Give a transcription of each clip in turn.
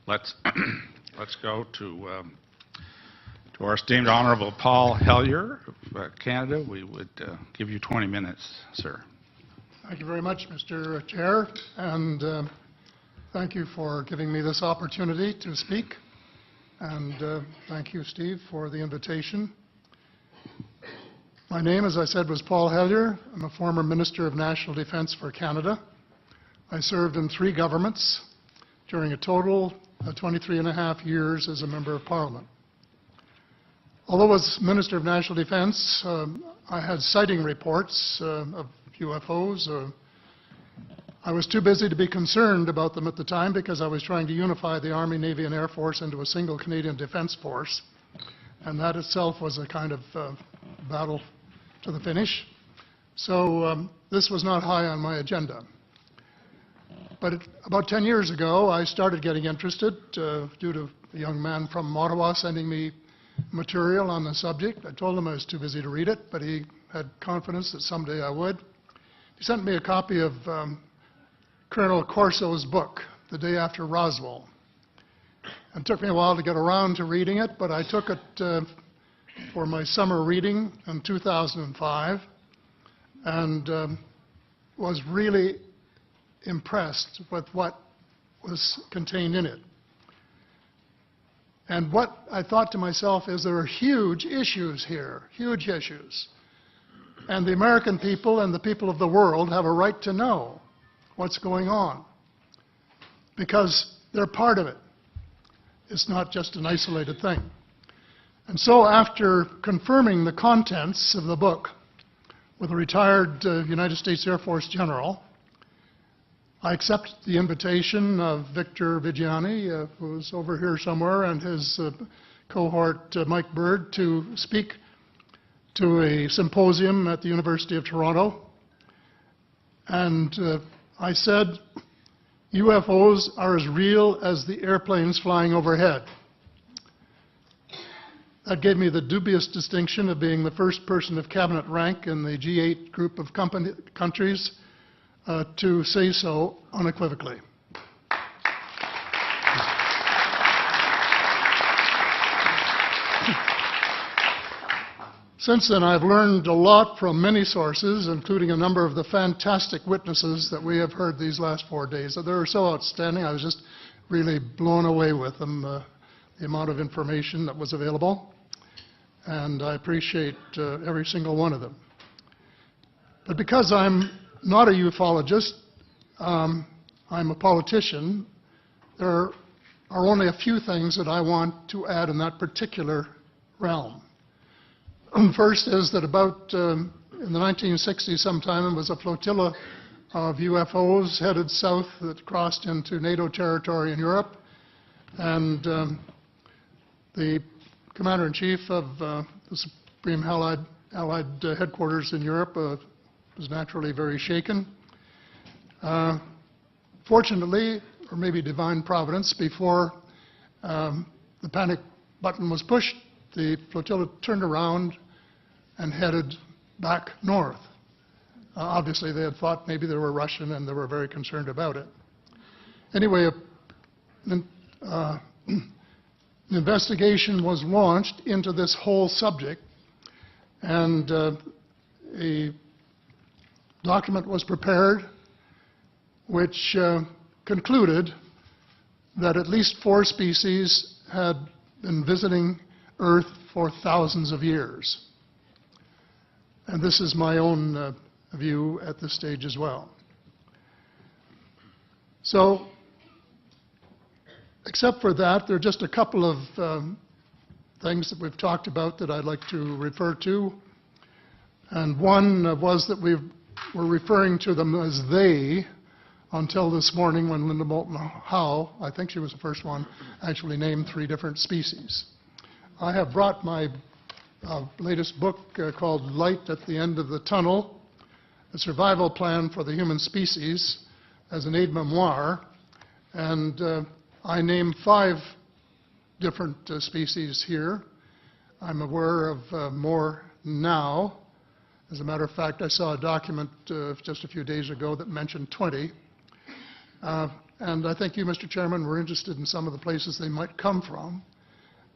let's let's go to our esteemed Honorable Paul Hellyer of Canada. We would give you 20 minutes, sir. Thank you very much, Mr. Chair, and thank you for giving me this opportunity to speak. And thank you, Steve, for the invitation. My name, as I said, was Paul Hellyer. I'm a former Minister of National Defence for Canada. I served in 3 governments during a total of 23.5 years as a Member of Parliament. Although as Minister of National Defence, I had sighting reports of UFOs. I was too busy to be concerned about them at the time because I was trying to unify the Army, Navy and Air Force into a single Canadian Defence Force. And that itself was a kind of battle to the finish. So this was not high on my agenda. But about 10 years ago, I started getting interested due to a young man from Ottawa sending me material on the subject. I told him I was too busy to read it, but he had confidence that someday I would. He sent me a copy of Colonel Corso's book, The Day After Roswell. It took me a while to get around to reading it, but I took it for my summer reading in 2005 and was really impressed with what was contained in it. And what I thought to myself is there are huge issues here, huge issues. And the American people and the people of the world have a right to know what's going on because they're part of it. It's not just an isolated thing. And so after confirming the contents of the book with a retired United States Air Force general, I accepted the invitation of Victor Vigiani, who's over here somewhere, and his cohort, Mike Bird, to speak to a symposium at the University of Toronto. And I said, UFOs are as real as the airplanes flying overhead. That gave me the dubious distinction of being the first person of cabinet rank in the G8 group of countries to say so unequivocally. Since then, I've learned a lot from many sources, including a number of the fantastic witnesses that we have heard these last 4 days. They were so outstanding, I was just really blown away with them, the amount of information that was available. And I appreciate every single one of them. But because I'm not a ufologist, I'm a politician, there are only a few things that I want to add in that particular realm. First is that about in the 1960s sometime, it was a flotilla of UFOs headed south that crossed into NATO territory in Europe. And the Commander-in-Chief of the Supreme Allied Headquarters in Europe was naturally very shaken. Fortunately, or maybe divine providence, before the panic button was pushed, the flotilla turned around and headed back north. Obviously, they had thought maybe they were Russian and they were very concerned about it. Anyway, an investigation was launched into this whole subject, and a document was prepared which concluded that at least 4 species had been visiting Earth for thousands of years. And this is my own view at this stage as well. So, except for that, there are just a couple of things that we've talked about that I'd like to refer to. And one was that we were referring to them as they until this morning when Linda Moulton Howe, I think she was the first one, actually named 3 different species. I have brought my latest book called Light at the End of the Tunnel, A Survival Plan for the Human Species, as an aide-memoir, and I name 5 different species here. I'm aware of more now. As a matter of fact, I saw a document just a few days ago that mentioned 20. and I think you, Mr. Chairman, were interested in some of the places they might come from.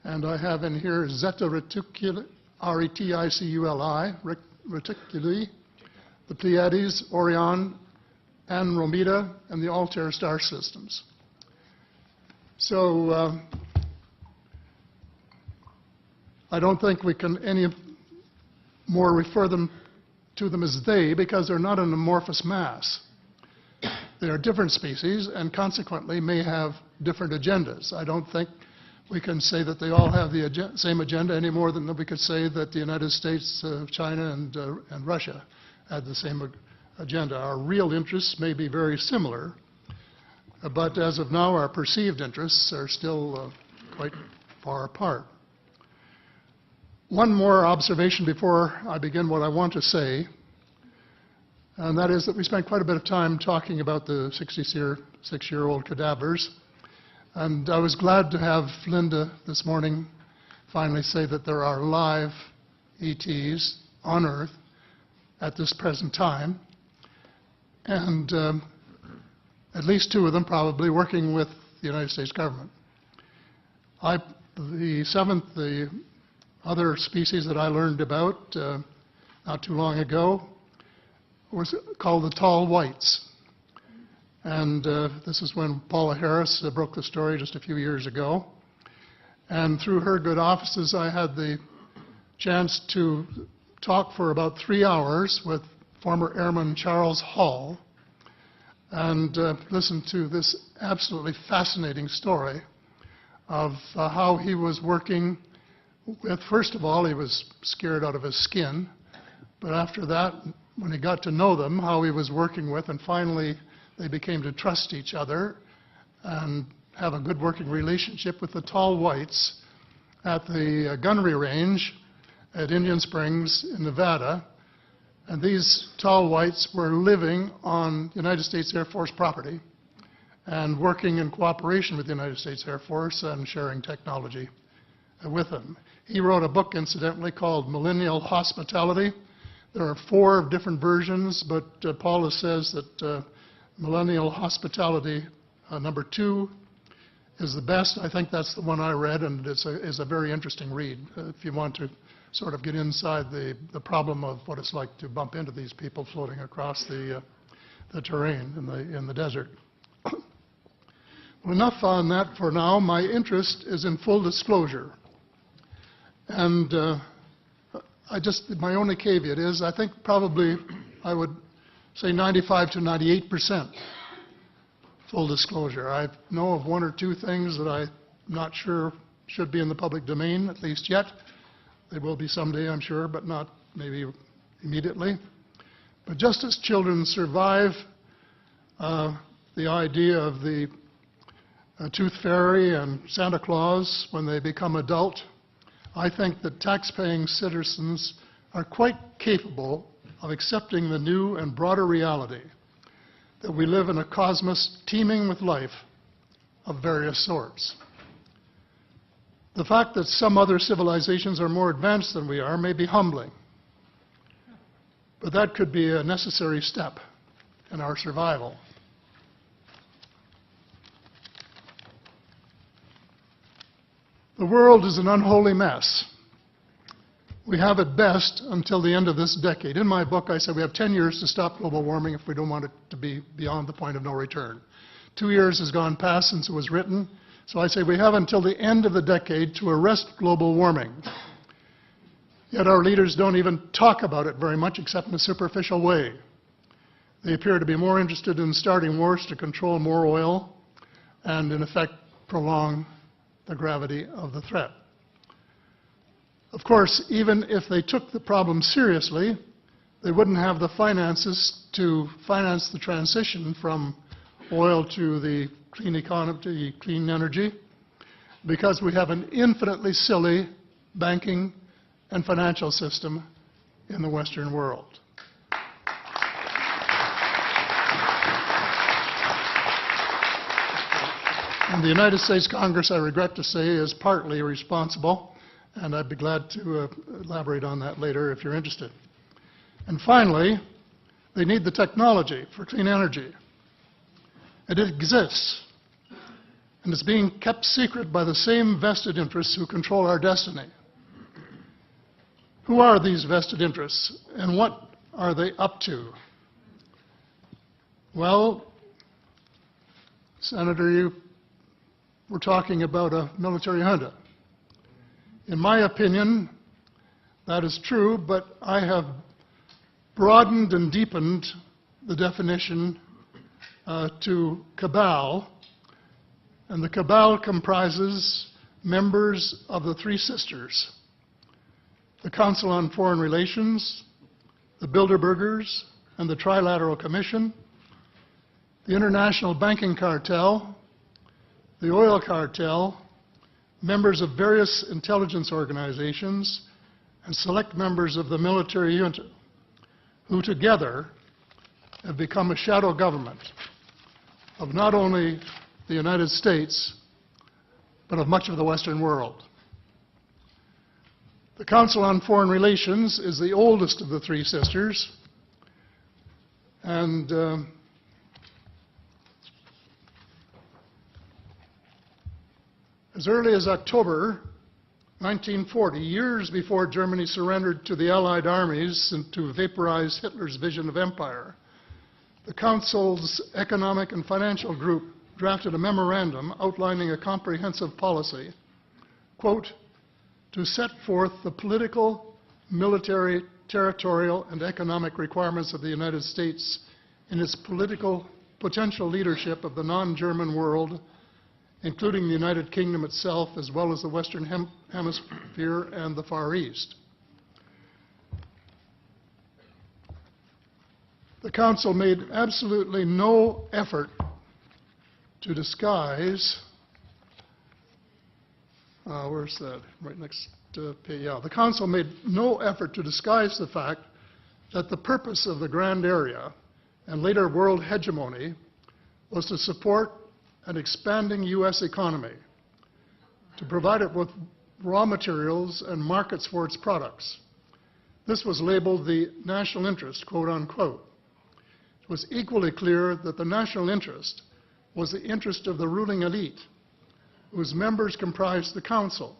And I have in here Zeta Reticuli, R-E-T-I-C-U-L-I, Reticuli, the Pleiades, Orion, Andromeda, and the Altair star systems. So I don't think we can any more refer to them as they, because they're not an amorphous mass. They are different species and consequently may have different agendas. I don't think we can say that they all have the same agenda any more than we could say that the United States, China, and Russia had the same agenda. Our real interests may be very similar, but as of now, our perceived interests are still quite far apart. One more observation before I begin what I want to say, and that is that we spent quite a bit of time talking about the 66-year-old cadavers. And I was glad to have Linda this morning finally say that there are live ETs on Earth at this present time, and at least 2 of them probably working with the United States government. The other species that I learned about not too long ago was called the tall whites. And this is when Paula Harris broke the story just a few years ago. And through her good offices, I had the chance to talk for about 3 hours with former Airman Charles Hall and listen to this absolutely fascinating story of how he was working with, first of all, he was scared out of his skin, but after that, when he got to know them, how he was working with, and finally they became to trust each other and have a good working relationship with the tall whites at the gunnery range at Indian Springs in Nevada. And these tall whites were living on United States Air Force property and working in cooperation with the United States Air Force and sharing technology with them. He wrote a book, incidentally, called Millennial Hospitality. There are 4 different versions, but Paula says that Millennial Hospitality number 2 is the best. I think that's the one I read, and it's a very interesting read if you want to sort of get inside the problem of what it's like to bump into these people floating across the terrain in the desert. Well, enough on that for now. My interest is in full disclosure. And my only caveat is I think probably I would say 95 to 98% full disclosure. I know of 1 or 2 things that I'm not sure should be in the public domain, at least yet. They will be someday, I'm sure, but not maybe immediately. But just as children survive the idea of the tooth fairy and Santa Claus when they become adult, I think that tax-paying citizens are quite capable of accepting the new and broader reality that we live in a cosmos teeming with life of various sorts. The fact that some other civilizations are more advanced than we are may be humbling, but that could be a necessary step in our survival. The world is an unholy mess. We have at best until the end of this decade. In my book, I said we have 10 years to stop global warming if we don't want it to be beyond the point of no return. 2 years has gone past since it was written, so I say we have until the end of the decade to arrest global warming. Yet our leaders don't even talk about it very much except in a superficial way. They appear to be more interested in starting wars to control more oil and, in effect, prolong the gravity of the threat. Of course, even if they took the problem seriously, they wouldn't have the finances to finance the transition from oil to the clean economy, to clean energy, because we have an infinitely silly banking and financial system in the Western world. And the United States Congress, I regret to say, is partly responsible, and I'd be glad to elaborate on that later if you're interested. And finally, they need the technology for clean energy. And it exists, and it's being kept secret by the same vested interests who control our destiny. Who are these vested interests, and what are they up to? Well, Senator, you were talking about a military junta. In my opinion, that is true, but I have broadened and deepened the definition to cabal, and the cabal comprises members of the Three Sisters: the Council on Foreign Relations, the Bilderbergers, and the Trilateral Commission, the International Banking Cartel, the Oil Cartel, members of various intelligence organizations, and select members of the military junta, who together have become a shadow government of not only the United States, but of much of the Western world. The Council on Foreign Relations is the oldest of the Three Sisters, and as early as October 1940, years before Germany surrendered to the Allied armies and to vaporize Hitler's vision of empire, the Council's Economic and Financial Group drafted a memorandum outlining a comprehensive policy, quote, to set forth the political, military, territorial, and economic requirements of the United States in its political potential leadership of the non-German world, including the United Kingdom itself, as well as the Western Hemisphere and the Far East. The Council made absolutely no effort to disguise, where's that? Right next page, yeah. The Council made no effort to disguise the fact that the purpose of the Grand Area and later world hegemony was to support an expanding U.S. economy, to provide it with raw materials and markets for its products. This was labeled the national interest, quote unquote. It was equally clear that the national interest was the interest of the ruling elite, whose members comprised the Council.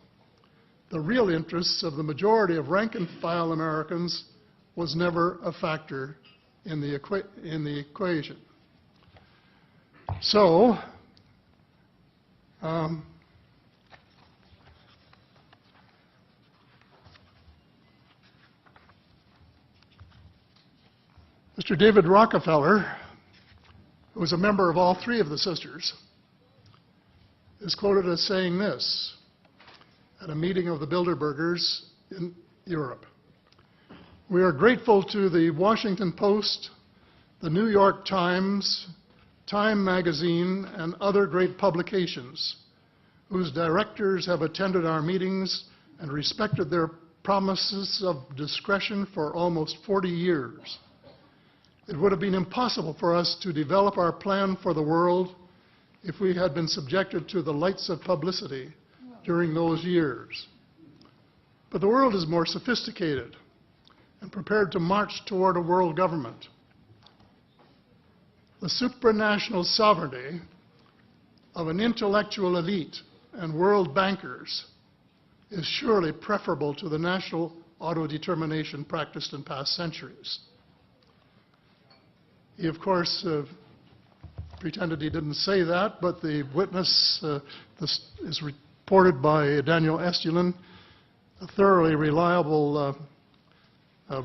The real interests of the majority of rank-and-file Americans was never a factor in the equation. So, Mr. David Rockefeller, who was a member of all three of the sisters, is quoted as saying this at a meeting of the Bilderbergers in Europe. We are grateful to the Washington Post, the New York Times, Time magazine, and other great publications whose directors have attended our meetings and respected their promises of discretion for almost 40 years. It would have been impossible for us to develop our plan for the world if we had been subjected to the lights of publicity during those years. But the world is more sophisticated and prepared to march toward a world government. The supranational sovereignty of an intellectual elite and world bankers is surely preferable to the national autodetermination practiced in past centuries. He, of course, pretended he didn't say that, but the witness, this is reported by Daniel Estulin, a thoroughly reliable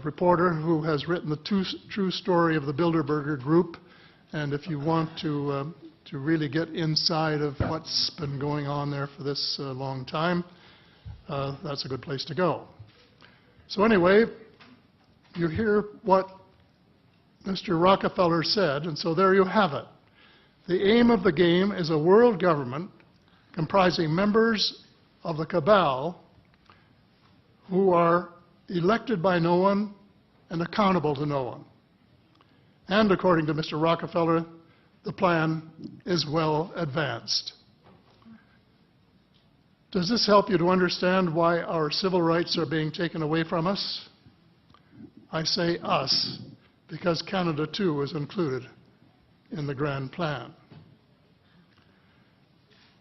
reporter who has written the true story of the Bilderberger Group. And if you want to really get inside of what's been going on there for this long time, that's a good place to go. So anyway, you hear what Mr. Rockefeller said, and so there you have it. The aim of the game is a world government comprising members of the cabal who are elected by no one and accountable to no one. And according to Mr. Rockefeller, the plan is well advanced. Does this help you to understand why our civil rights are being taken away from us? I say us, because Canada too is included in the grand plan.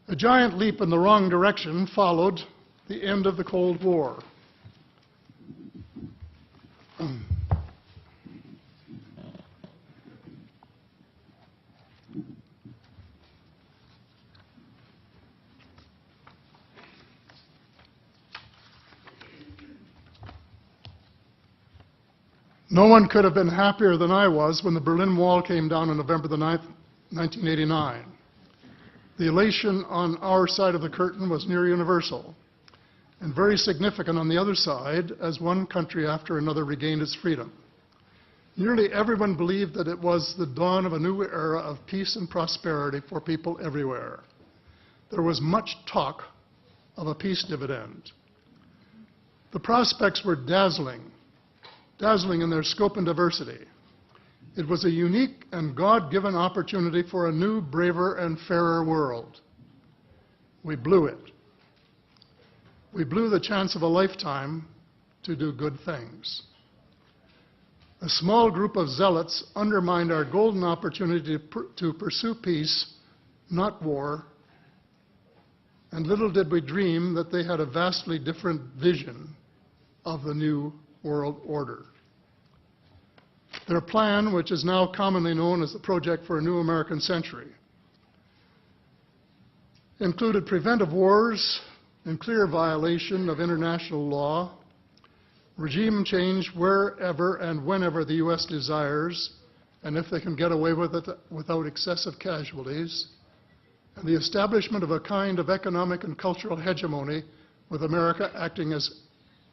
A giant leap in the wrong direction followed the end of the Cold War. No one could have been happier than I was when the Berlin Wall came down on November the 9th, 1989. The elation on our side of the curtain was near universal, and very significant on the other side as one country after another regained its freedom. Nearly everyone believed that it was the dawn of a new era of peace and prosperity for people everywhere. There was much talk of a peace dividend. The prospects were dazzling in their scope and diversity. It was a unique and God-given opportunity for a new, braver, and fairer world. We blew it. We blew the chance of a lifetime to do good things. A small group of zealots undermined our golden opportunity to pursue peace, not war, and little did we dream that they had a vastly different vision of the new world order. Their plan, which is now commonly known as the Project for a New American Century, included preventive wars in clear violation of international law, regime change wherever and whenever the U.S. desires, and if they can get away with it without excessive casualties, and the establishment of a kind of economic and cultural hegemony with America acting as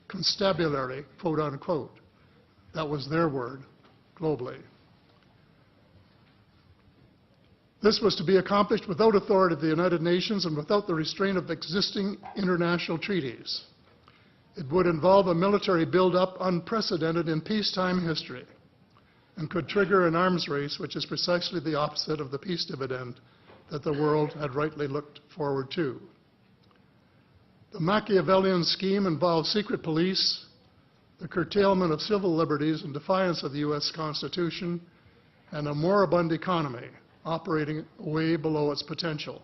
constabulary, quote unquote. That was their word, globally. This was to be accomplished without authority of the United Nations and without the restraint of existing international treaties. It would involve a military buildup unprecedented in peacetime history and could trigger an arms race, which is precisely the opposite of the peace dividend that the world had rightly looked forward to. The Machiavellian scheme involved secret police, the curtailment of civil liberties in defiance of the U.S. Constitution, and a moribund economy operating way below its potential.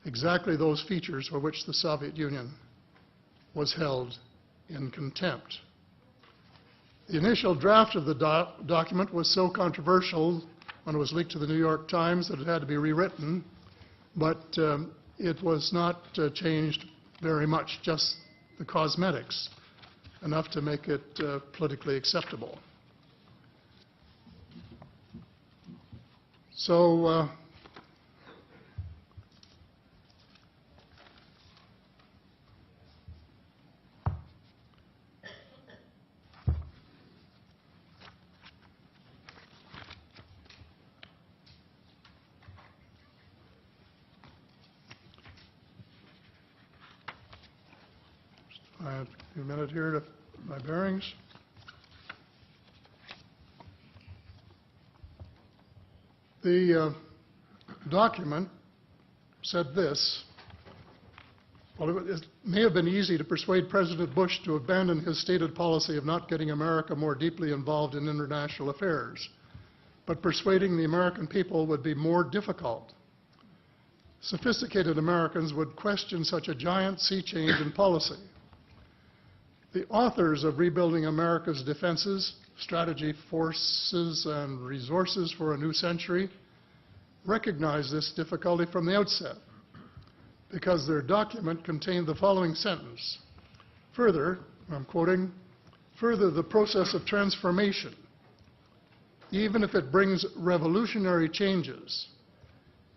Exactly those features for which the Soviet Union was held in contempt. The initial draft of the document was so controversial when it was leaked to the New York Times that it had to be rewritten, but it was not changed very much, just the cosmetics, enough to make it politically acceptable. So I have a few minutes here to my bearings. The document said this. Well, it may have been easy to persuade President Bush to abandon his stated policy of not getting America more deeply involved in international affairs, but persuading the American people would be more difficult. Sophisticated Americans would question such a giant sea change in policy. The authors of Rebuilding America's Defenses, Strategy, Forces, and Resources for a New Century recognized this difficulty from the outset because their document contained the following sentence. Further, I'm quoting, further, the process of transformation, even if it brings revolutionary changes,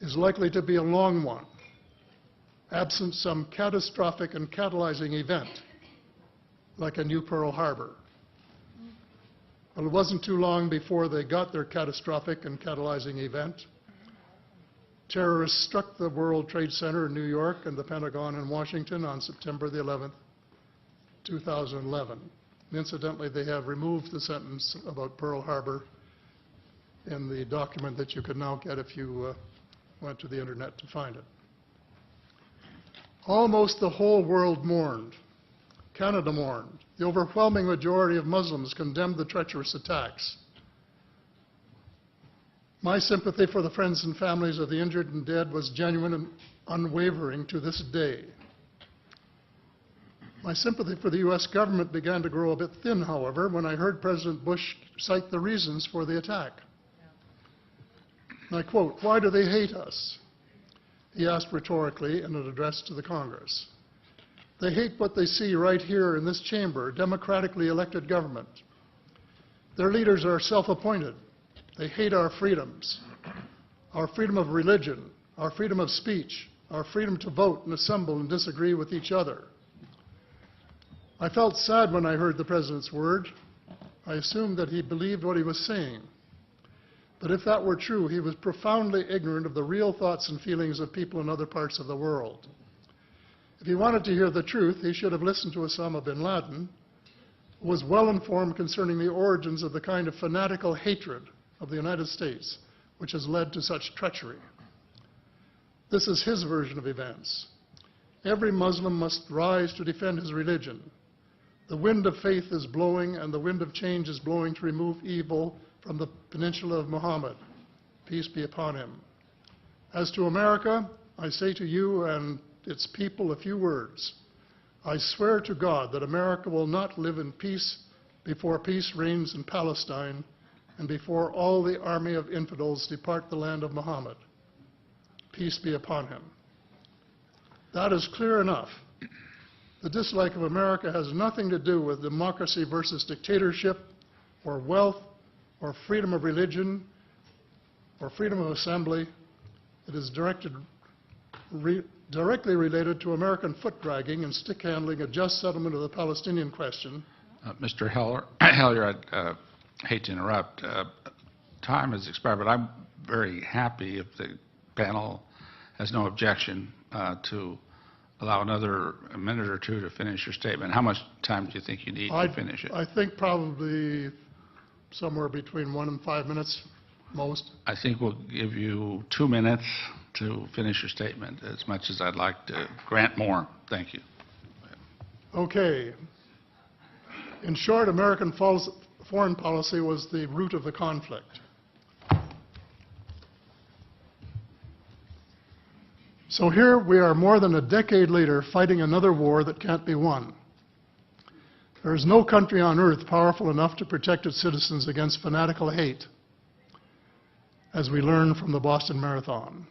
is likely to be a long one, absent some catastrophic and catalyzing event, like a new Pearl Harbor. Well, it wasn't too long before they got their catastrophic and catalyzing event. Terrorists struck the World Trade Center in New York and the Pentagon in Washington on September the 11th, 2011. And incidentally, they have removed the sentence about Pearl Harbor in the document that you can now get if you went to the internet to find it. Almost the whole world mourned. Canada mourned. The overwhelming majority of Muslims condemned the treacherous attacks. My sympathy for the friends and families of the injured and dead was genuine and unwavering to this day. My sympathy for the U.S. government began to grow a bit thin, however, when I heard President Bush cite the reasons for the attack. And I quote, "Why do they hate us?" he asked rhetorically in an address to the Congress. "They hate what they see right here in this chamber, democratically elected government. Their leaders are self-appointed. They hate our freedoms, our freedom of religion, our freedom of speech, our freedom to vote and assemble and disagree with each other." I felt sad when I heard the President's word. I assumed that he believed what he was saying. But if that were true, he was profoundly ignorant of the real thoughts and feelings of people in other parts of the world. If he wanted to hear the truth, he should have listened to Osama bin Laden, who was well informed concerning the origins of the kind of fanatical hatred of the United States which has led to such treachery. This is his version of events. Every Muslim must rise to defend his religion. The wind of faith is blowing, and the wind of change is blowing to remove evil from the peninsula of Muhammad. Peace be upon him. As to America, I say to you and its people a few words. I swear to God that America will not live in peace before peace reigns in Palestine and before all the army of infidels depart the land of Muhammad. Peace be upon him. That is clear enough. The dislike of America has nothing to do with democracy versus dictatorship, or wealth, or freedom of religion, or freedom of assembly. It is directly related to American foot-dragging and stick-handling a just settlement of the Palestinian question. Mr. Hellyer, I'd hate to interrupt. Time has expired, but I'm very happy if the panel has no objection to allow another minute or two to finish your statement. How much time do you think you need to finish it? I think probably somewhere between 1 and 5 minutes, most. I think we'll give you 2 minutes to finish your statement, as much as I'd like to grant more. Thank you. Okay. In short, American foreign policy was the root of the conflict. So here we are more than a decade later fighting another war that can't be won. There is no country on earth powerful enough to protect its citizens against fanatical hate, as we learned from the Boston Marathon.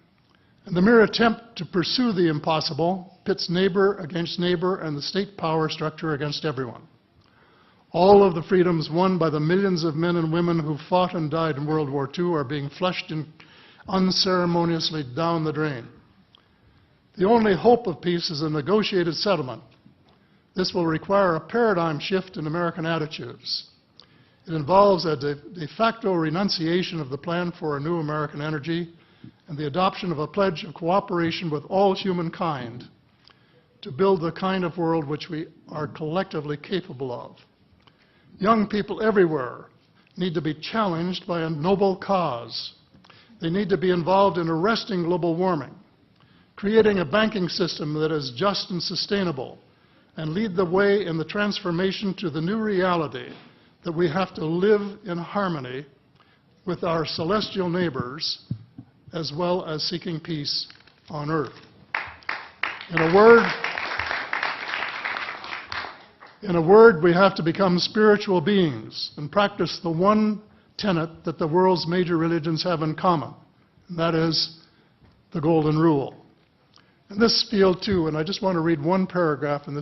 And the mere attempt to pursue the impossible pits neighbor against neighbor and the state power structure against everyone. All of the freedoms won by the millions of men and women who fought and died in World War II are being flushed unceremoniously down the drain. The only hope of peace is a negotiated settlement. This will require a paradigm shift in American attitudes. It involves a de facto renunciation of the plan for a new American energy and the adoption of a pledge of cooperation with all humankind to build the kind of world which we are collectively capable of. Young people everywhere need to be challenged by a noble cause. They need to be involved in arresting global warming, creating a banking system that is just and sustainable, and lead the way in the transformation to the new reality that we have to live in harmony with our celestial neighbors, as well as seeking peace on earth. In a word, we have to become spiritual beings and practice the one tenet that the world's major religions have in common, and that is the Golden Rule. In this field, too, and I just want to read one paragraph at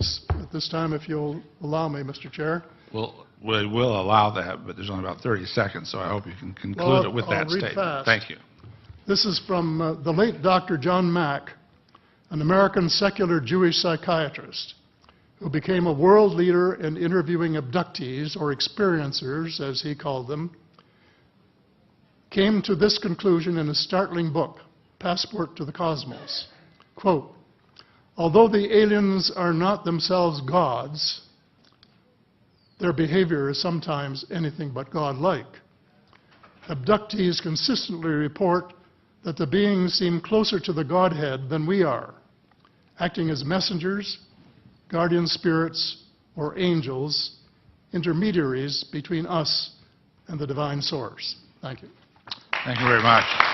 this time, if you'll allow me, Mr. Chair. Well, we will allow that, but there's only about 30 seconds, so I hope you can conclude it with that statement. Fast. Thank you. This is from the late Dr. John Mack, an American secular Jewish psychiatrist who became a world leader in interviewing abductees, or experiencers, as he called them, came to this conclusion in a startling book, Passport to the Cosmos. Quote, although the aliens are not themselves gods, their behavior is sometimes anything but godlike. Abductees consistently report that the beings seem closer to the Godhead than we are, acting as messengers, guardian spirits, or angels, intermediaries between us and the divine source. Thank you. Thank you very much.